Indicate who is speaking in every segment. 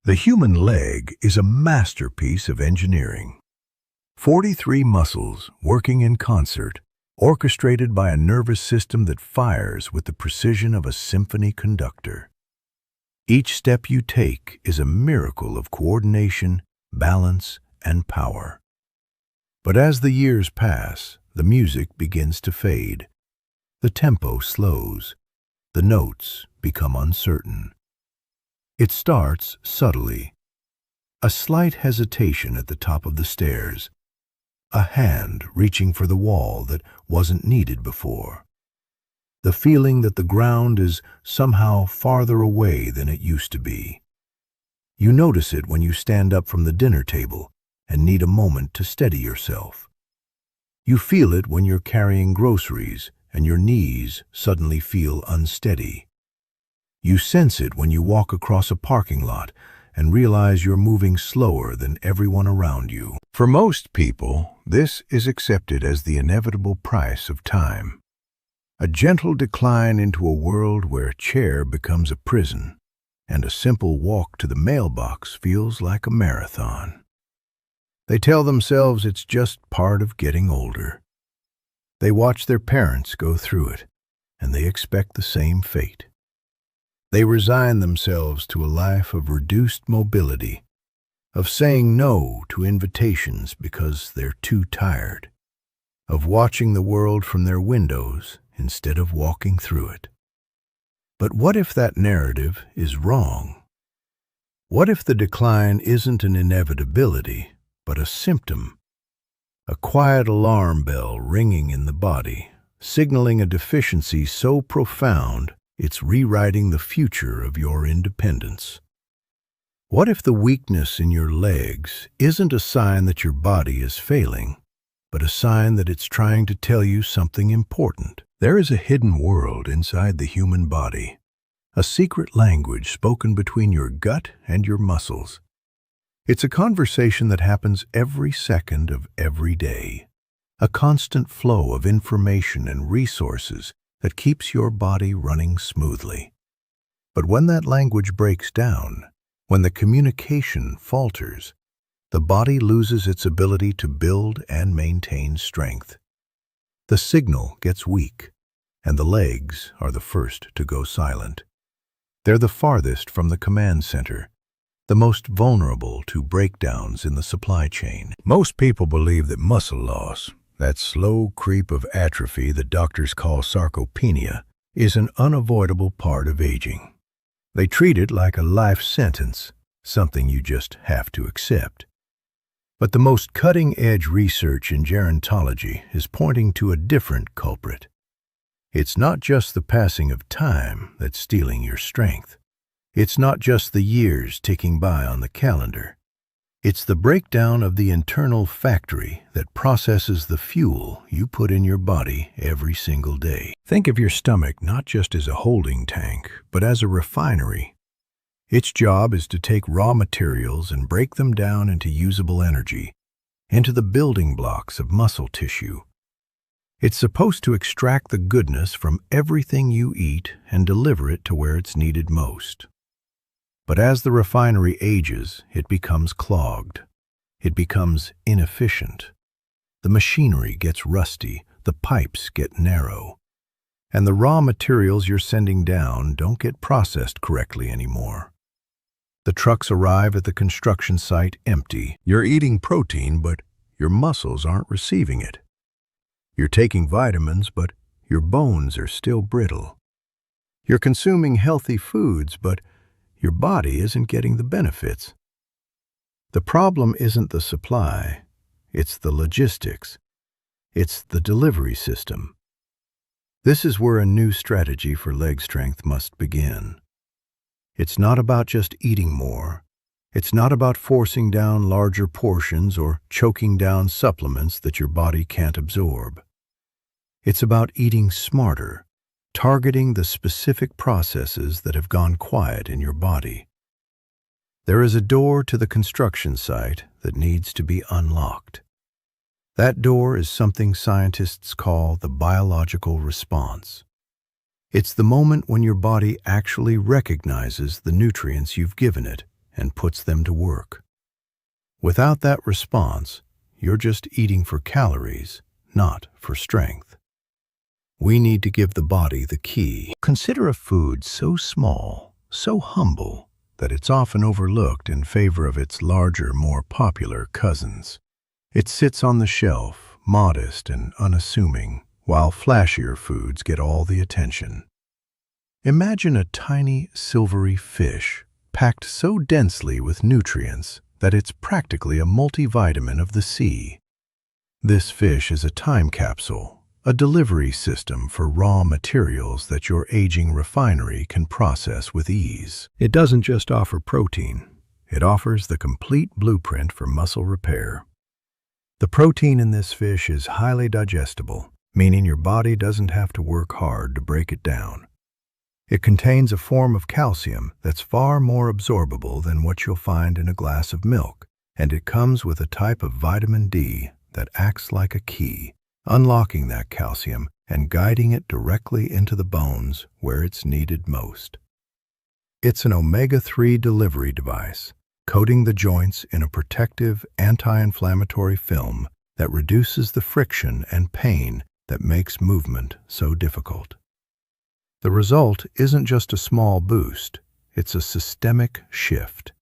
Speaker 1: The human leg is a masterpiece of engineering. 43 muscles working in concert, orchestrated by a nervous system that fires with the precision of a symphony conductor. Each step you take is a miracle of coordination, balance, and power. But as the years pass, the music begins to fade. The tempo slows. The notes become uncertain. It starts subtly. A slight hesitation at the top of the stairs. A hand reaching for the wall that wasn't needed before. The feeling that the ground is somehow farther away than it used to be. You notice it when you stand up from the dinner table and need a moment to steady yourself. You feel it when you're carrying groceries and your knees suddenly feel unsteady. You sense it when you walk across a parking lot and realize you're moving slower than everyone around you. For most people, this is accepted as the inevitable price of time. A gentle decline into a world where a chair becomes a prison, and a simple walk to the mailbox feels like a marathon. They tell themselves it's just part of getting older. They watch their parents go through it, and they expect the same fate. They resign themselves to a life of reduced mobility, of saying no to invitations because they're too tired, of watching the world from their windows instead of walking through it. But what if that narrative is wrong? What if the decline isn't an inevitability, but a symptom? A quiet alarm bell ringing in the body, signaling a deficiency so profound it's rewriting the future of your independence. What if the weakness in your legs isn't a sign that your body is failing, but a sign that it's trying to tell you something important? There is a hidden world inside the human body, a secret language spoken between your gut and your muscles. It's a conversation that happens every second of every day, a constant flow of information and resources that keeps your body running smoothly. But when that language breaks down, when the communication falters, the body loses its ability to build and maintain strength. The signal gets weak, and the legs are the first to go silent. They're the farthest from the command center, the most vulnerable to breakdowns in the supply chain. Most people believe that muscle loss, that slow creep of atrophy that doctors call sarcopenia, is an unavoidable part of aging. They treat it like a life sentence, something you just have to accept. But the most cutting-edge research in gerontology is pointing to a different culprit. It's not just the passing of time that's stealing your strength. It's not just the years ticking by on the calendar. It's the breakdown of the internal factory that processes the fuel you put in your body every single day. Think of your stomach not just as a holding tank, but as a refinery. Its job is to take raw materials and break them down into usable energy, into the building blocks of muscle tissue. It's supposed to extract the goodness from everything you eat and deliver it to where it's needed most. But as the refinery ages, it becomes clogged. It becomes inefficient. The machinery gets rusty, the pipes get narrow, and the raw materials you're sending down don't get processed correctly anymore. The trucks arrive at the construction site empty. You're eating protein, but your muscles aren't receiving it. You're taking vitamins, but your bones are still brittle. You're consuming healthy foods, but your body isn't getting the benefits. The problem isn't the supply, it's the logistics. It's the delivery system. This is where a new strategy for leg strength must begin. It's not about just eating more. It's not about forcing down larger portions or choking down supplements that your body can't absorb. It's about eating smarter, targeting the specific processes that have gone quiet in your body. There is a door to the construction site that needs to be unlocked. That door is something scientists call the biological response. It's the moment when your body actually recognizes the nutrients you've given it and puts them to work. Without that response, you're just eating for calories, not for strength. We need to give the body the key. Consider a food so small, so humble, that it's often overlooked in favor of its larger, more popular cousins. It sits on the shelf, modest and unassuming, while flashier foods get all the attention. Imagine a tiny, silvery fish, packed so densely with nutrients that it's practically a multivitamin of the sea. This fish is a time capsule, a delivery system for raw materials that your aging refinery can process with ease. It doesn't just offer protein, it offers the complete blueprint for muscle repair. The protein in this fish is highly digestible, meaning your body doesn't have to work hard to break it down. It contains a form of calcium that's far more absorbable than what you'll find in a glass of milk, and it comes with a type of vitamin D that acts like a key, unlocking that calcium and guiding it directly into the bones where it's needed most. It's an omega-3 delivery device, coating the joints in a protective anti-inflammatory film that reduces the friction and pain that makes movement so difficult. The result isn't just a small boost, it's a systemic shift.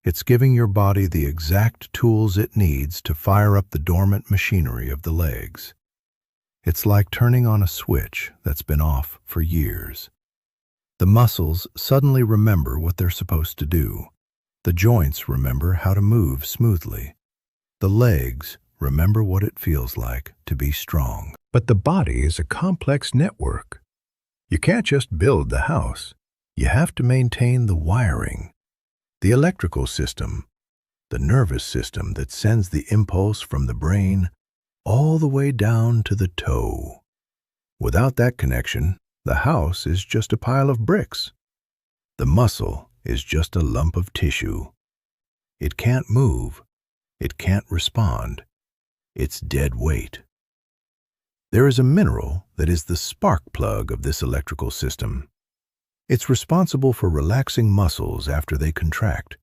Speaker 1: It's giving your body the exact tools it needs to fire up the dormant machinery of the legs. It's like turning on a switch that's been off for years. The muscles suddenly remember what they're supposed to do. The joints remember how to move smoothly. The legs remember what it feels like to be strong. But the body is a complex network. You can't just build the house. You have to maintain the wiring, the electrical system, the nervous system that sends the impulse from the brain all the way down to the toe. Without that connection, the house is just a pile of bricks. The muscle is just a lump of tissue. It can't move. It can't respond. It's dead weight. There is a mineral that is the spark plug of this electrical system. It's responsible for relaxing muscles after they contract,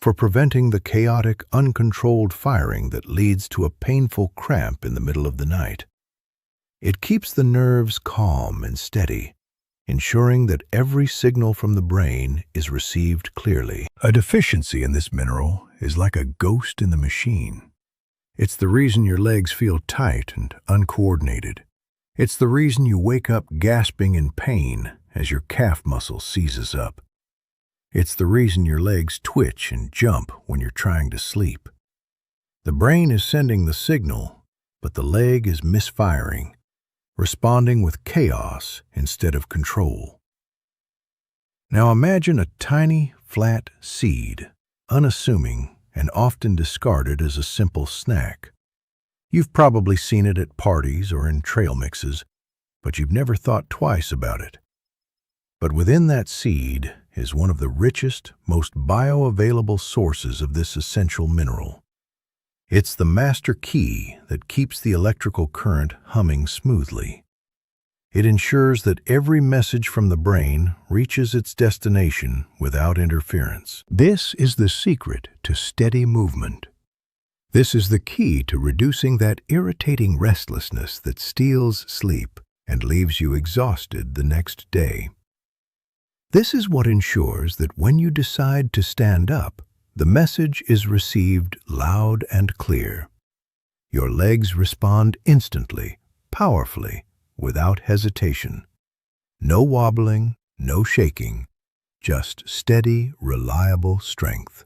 Speaker 1: for preventing the chaotic, uncontrolled firing that leads to a painful cramp in the middle of the night. It keeps the nerves calm and steady, ensuring that every signal from the brain is received clearly. A deficiency in this mineral is like a ghost in the machine. It's the reason your legs feel tight and uncoordinated. It's the reason you wake up gasping in pain as your calf muscle seizes up. It's the reason your legs twitch and jump when you're trying to sleep. The brain is sending the signal, but the leg is misfiring, responding with chaos instead of control. Now imagine a tiny, flat seed, unassuming, and often discarded as a simple snack. You've probably seen it at parties or in trail mixes, but you've never thought twice about it. But within that seed is one of the richest, most bioavailable sources of this essential mineral. It's the master key that keeps the electrical current humming smoothly. It ensures that every message from the brain reaches its destination without interference. This is the secret to steady movement. This is the key to reducing that irritating restlessness that steals sleep and leaves you exhausted the next day. This is what ensures that when you decide to stand up, the message is received loud and clear. Your legs respond instantly, powerfully, without hesitation. No wobbling, no shaking, just steady, reliable strength.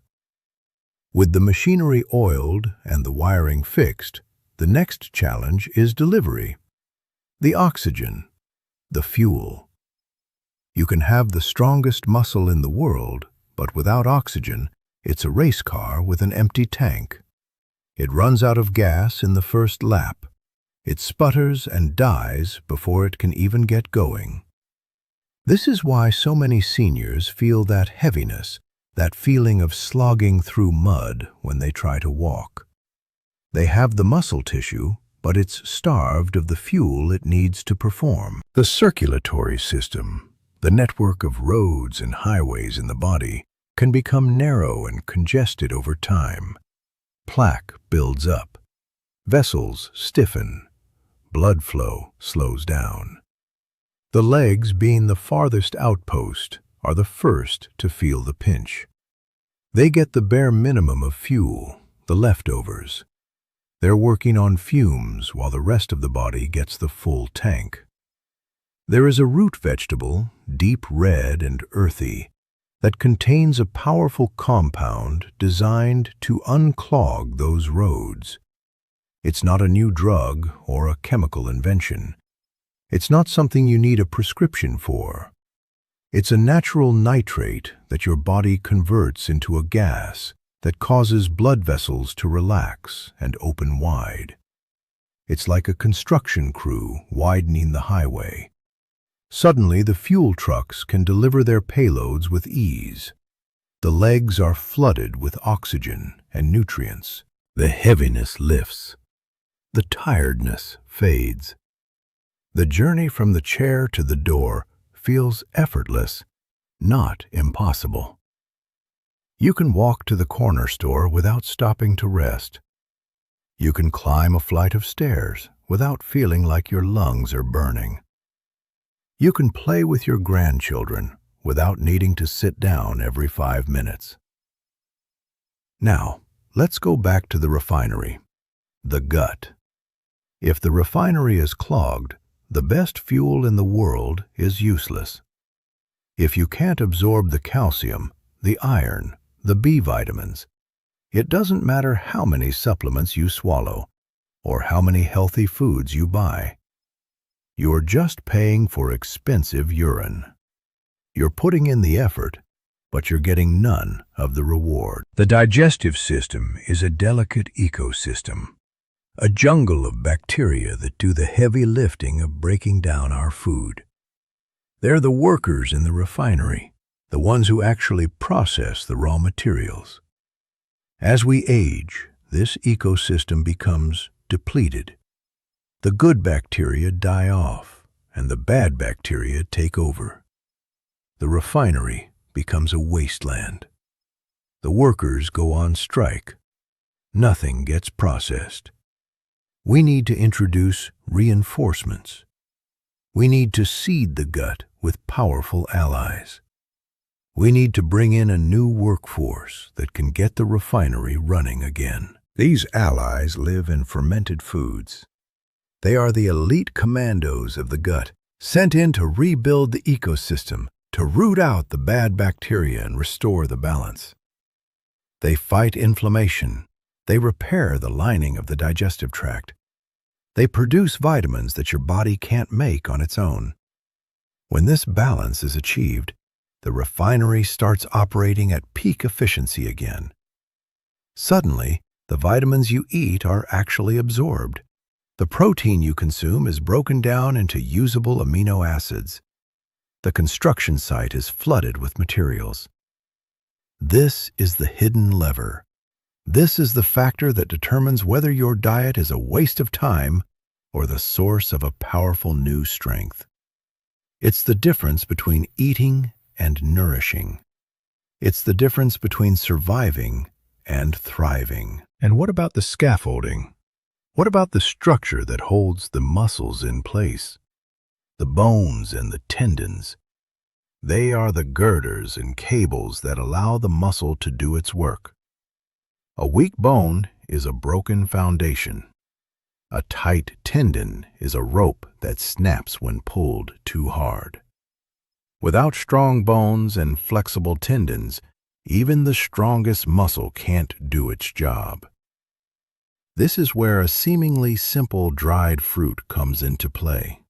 Speaker 1: With the machinery oiled and the wiring fixed, the next challenge is delivery. The oxygen, the fuel. You can have the strongest muscle in the world, but without oxygen, it's a race car with an empty tank. It runs out of gas in the first lap. It sputters and dies before it can even get going. This is why so many seniors feel that heaviness, that feeling of slogging through mud when they try to walk. They have the muscle tissue, but it's starved of the fuel it needs to perform. The circulatory system, the network of roads and highways in the body, can become narrow and congested over time. Plaque builds up. Vessels stiffen. Blood flow slows down. The legs, being the farthest outpost, are the first to feel the pinch. They get the bare minimum of fuel, the leftovers. They're working on fumes while the rest of the body gets the full tank. There is a root vegetable, deep red and earthy, that contains a powerful compound designed to unclog those roads. It's not a new drug or a chemical invention. It's not something you need a prescription for. It's a natural nitrate that your body converts into a gas that causes blood vessels to relax and open wide. It's like a construction crew widening the highway. Suddenly, the fuel trucks can deliver their payloads with ease. The legs are flooded with oxygen and nutrients. The heaviness lifts. The tiredness fades. The journey from the chair to the door feels effortless, not impossible. You can walk to the corner store without stopping to rest. You can climb a flight of stairs without feeling like your lungs are burning. You can play with your grandchildren without needing to sit down every 5 minutes. Now, let's go back to the refinery, the gut. If the refinery is clogged, the best fuel in the world is useless. If you can't absorb the calcium, the iron, the B vitamins, it doesn't matter how many supplements you swallow or how many healthy foods you buy. You're just paying for expensive urine. You're putting in the effort, but you're getting none of the reward. The digestive system is a delicate ecosystem, a jungle of bacteria that do the heavy lifting of breaking down our food. They're the workers in the refinery, the ones who actually process the raw materials. As we age, this ecosystem becomes depleted. The good bacteria die off, and the bad bacteria take over. The refinery becomes a wasteland. The workers go on strike. Nothing gets processed. We need to introduce reinforcements. We need to seed the gut with powerful allies. We need to bring in a new workforce that can get the refinery running again. These allies live in fermented foods. They are the elite commandos of the gut, sent in to rebuild the ecosystem, to root out the bad bacteria and restore the balance. They fight inflammation. They repair the lining of the digestive tract. They produce vitamins that your body can't make on its own. When this balance is achieved, the refinery starts operating at peak efficiency again. Suddenly, the vitamins you eat are actually absorbed. The protein you consume is broken down into usable amino acids. The construction site is flooded with materials. This is the hidden lever. This is the factor that determines whether your diet is a waste of time or the source of a powerful new strength. It's the difference between eating and nourishing. It's the difference between surviving and thriving. And what about the scaffolding? What about the structure that holds the muscles in place? The bones and the tendons. They are the girders and cables that allow the muscle to do its work. A weak bone is a broken foundation. A tight tendon is a rope that snaps when pulled too hard. Without strong bones and flexible tendons, even the strongest muscle can't do its job. This is where a seemingly simple dried fruit comes into play.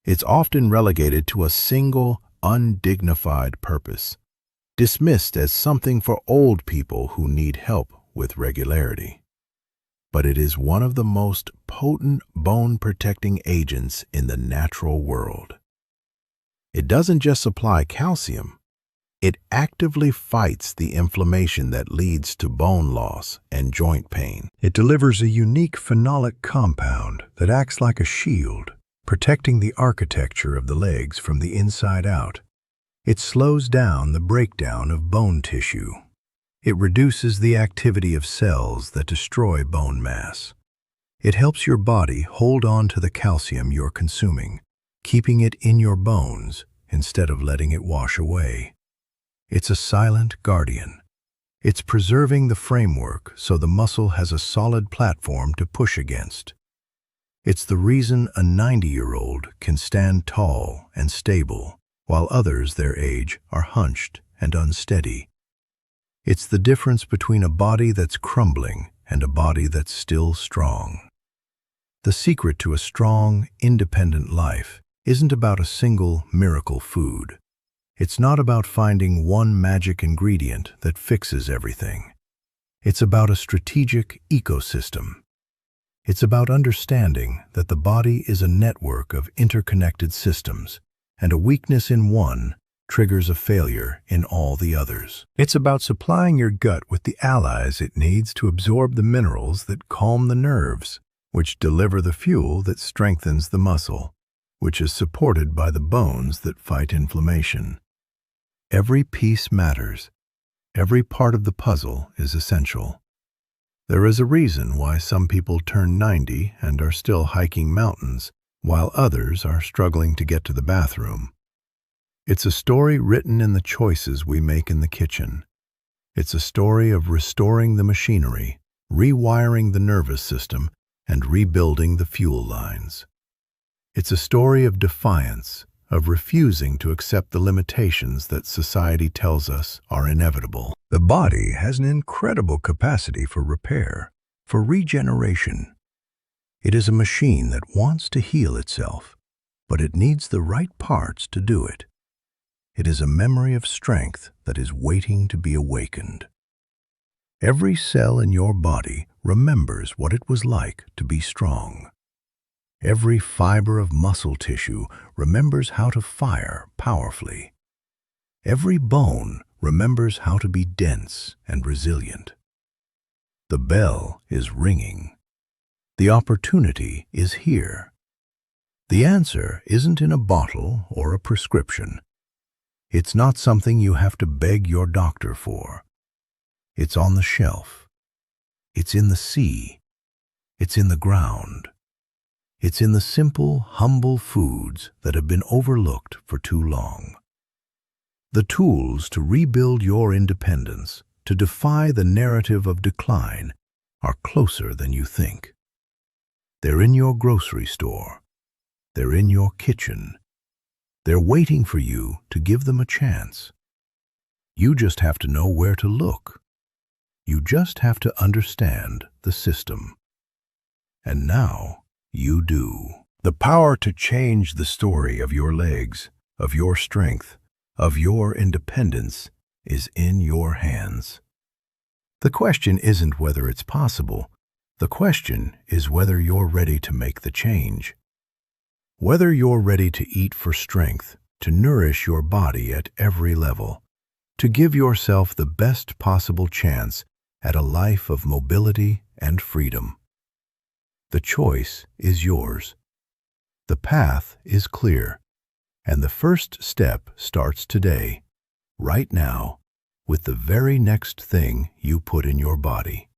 Speaker 1: It's often relegated to a single, undignified purpose, dismissed as something for old people who need help with regularity. But it is one of the most potent bone-protecting agents in the natural world. It doesn't just supply calcium. It actively fights the inflammation that leads to bone loss and joint pain. It delivers a unique phenolic compound that acts like a shield, protecting the architecture of the legs from the inside out. It slows down the breakdown of bone tissue. It reduces the activity of cells that destroy bone mass. It helps your body hold on to the calcium you're consuming, keeping it in your bones instead of letting it wash away. It's a silent guardian. It's preserving the framework so the muscle has a solid platform to push against. It's the reason a 90-year-old can stand tall and stable, while others their age are hunched and unsteady. It's the difference between a body that's crumbling and a body that's still strong. The secret to a strong, independent life isn't about a single miracle food. It's not about finding one magic ingredient that fixes everything. It's about a strategic ecosystem. It's about understanding that the body is a network of interconnected systems, and a weakness in one triggers a failure in all the others. It's about supplying your gut with the allies it needs to absorb the minerals that calm the nerves, which deliver the fuel that strengthens the muscle, which is supported by the bones that fight inflammation. Every piece matters. Every part of the puzzle is essential. There is a reason why some people turn 90 and are still hiking mountains, while others are struggling to get to the bathroom. It's a story written in the choices we make in the kitchen. It's a story of restoring the machinery, rewiring the nervous system, and rebuilding the fuel lines. It's a story of defiance, of refusing to accept the limitations that society tells us are inevitable. The body has an incredible capacity for repair, for regeneration. It is a machine that wants to heal itself, but it needs the right parts to do it. It is a memory of strength that is waiting to be awakened. Every cell in your body remembers what it was like to be strong. Every fiber of muscle tissue remembers how to fire powerfully. Every bone remembers how to be dense and resilient. The bell is ringing. The opportunity is here. The answer isn't in a bottle or a prescription. It's not something you have to beg your doctor for. It's on the shelf. It's in the sea. It's in the ground. It's in the simple, humble foods that have been overlooked for too long. The tools to rebuild your independence, to defy the narrative of decline, are closer than you think. They're in your grocery store. They're in your kitchen. They're waiting for you to give them a chance. You just have to know where to look. You just have to understand the system. And now, you do. The power to change the story of your legs, of your strength, of your independence is in your hands. The question isn't whether it's possible. The question is whether you're ready to make the change. Whether you're ready to eat for strength, to nourish your body at every level, to give yourself the best possible chance at a life of mobility and freedom. The choice is yours. The path is clear, and the first step starts today, right now, with the very next thing you put in your body.